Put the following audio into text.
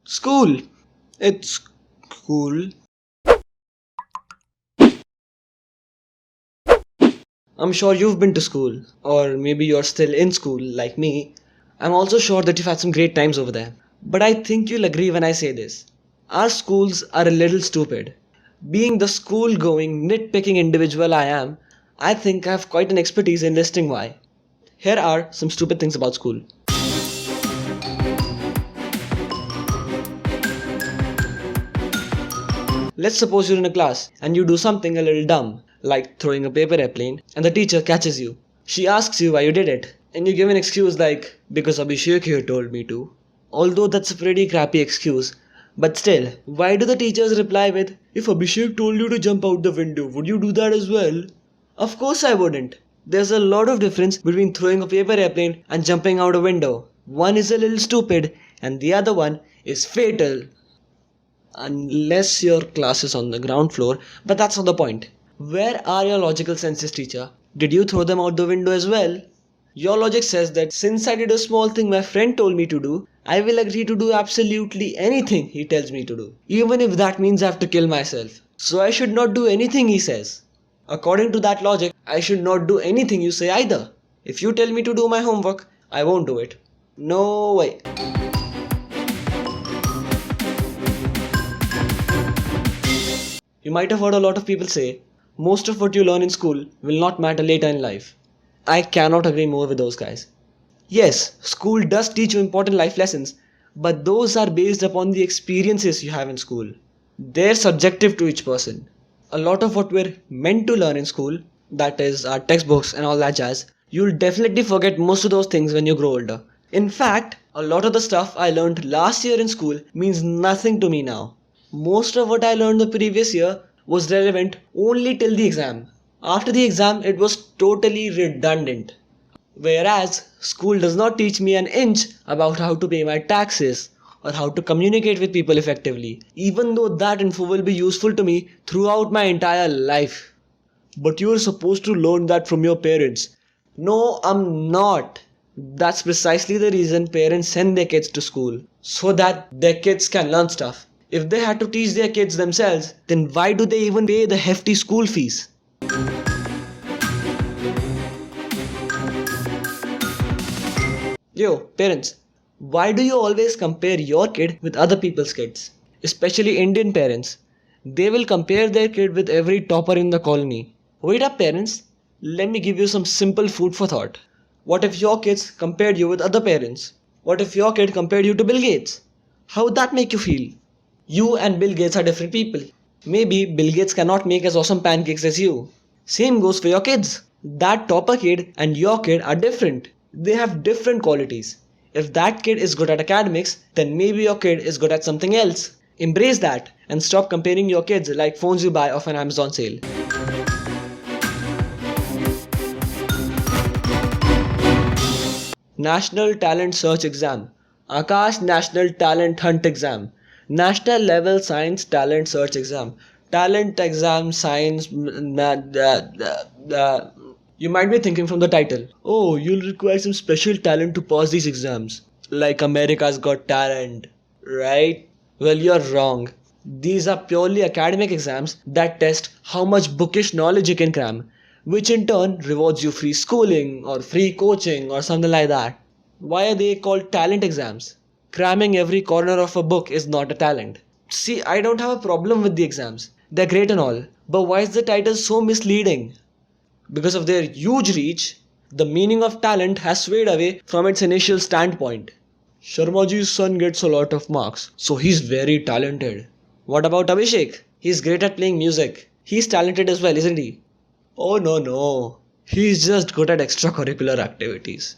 School. It's cool. I'm sure you've been to school, or maybe you're still in school like me. I'm also sure that you've had some great times over there. But I think you'll agree when I say this. Our schools are a little stupid. Being the school going, nitpicking individual I am, I think I have quite an expertise in listing why. Here are some stupid things about school. Let's suppose you're in a class and you do something a little dumb, like throwing a paper airplane, and the teacher catches you. She asks you why you did it, and you give an excuse like, because Abhishek here told me to. Although that's a pretty crappy excuse, but still, why do the teachers reply with, if Abhishek told you to jump out the window, would you do that as well? Of course I wouldn't. There's a lot of difference between throwing a paper airplane and jumping out a window. One is a little stupid, and the other one is fatal. Unless your class is on the ground floor, but that's not the point. Where are your logical senses, teacher? Did you throw them out the window as well? Your logic says that since I did a small thing my friend told me to do, I will agree to do absolutely anything he tells me to do, even if that means I have to kill myself. So I should not do anything he says. According to that logic, I should not do anything you say either. If you tell me to do my homework, I won't do it. No way. You might have heard a lot of people say, most of what you learn in school will not matter later in life. I cannot agree more with those guys. Yes, school does teach you important life lessons, but those are based upon the experiences you have in school. They're subjective to each person. A lot of what we're meant to learn in school, that is, our textbooks and all that jazz, you'll definitely forget most of those things when you grow older. In fact, a lot of the stuff I learned last year in school means nothing to me now. Most of what I learned the previous year was relevant only till the exam. After the exam, it was totally redundant. Whereas, school does not teach me an inch about how to pay my taxes or how to communicate with people effectively, even though that info will be useful to me throughout my entire life. But you are supposed to learn that from your parents. No, I'm not. That's precisely the reason parents send their kids to school, so that their kids can learn stuff. If they had to teach their kids themselves, then why do they even pay the hefty school fees? Yo, parents, why do you always compare your kid with other people's kids? Especially Indian parents. They will compare their kid with every topper in the colony. Wait up, parents. Let me give you some simple food for thought. What if your kids compared you with other parents? What if your kid compared you to Bill Gates? How would that make you feel? You and Bill Gates are different people. Maybe Bill Gates cannot make as awesome pancakes as you. Same goes for your kids. That topper kid and your kid are different. They have different qualities. If that kid is good at academics, then maybe your kid is good at something else. Embrace that and stop comparing your kids like phones you buy off an Amazon sale. National Talent Search Exam. Akash National Talent Hunt Exam. National Level Science Talent Search Exam. Talent Exam Science. You might be thinking from the title, oh, you'll require some special talent to pass these exams. Like America's Got Talent, right? Well, you're wrong. These are purely academic exams that test how much bookish knowledge you can cram, which in turn rewards you free schooling or free coaching or something like that. Why are they called talent exams? Cramming every corner of a book is not a talent. See, I don't have a problem with the exams. They're great and all. But why is the title so misleading? Because of their huge reach, the meaning of talent has swayed away from its initial standpoint. Sharmaji's son gets a lot of marks, so he's very talented. What about Abhishek? He's great at playing music. He's talented as well, isn't he? Oh no, no. He's just good at extracurricular activities.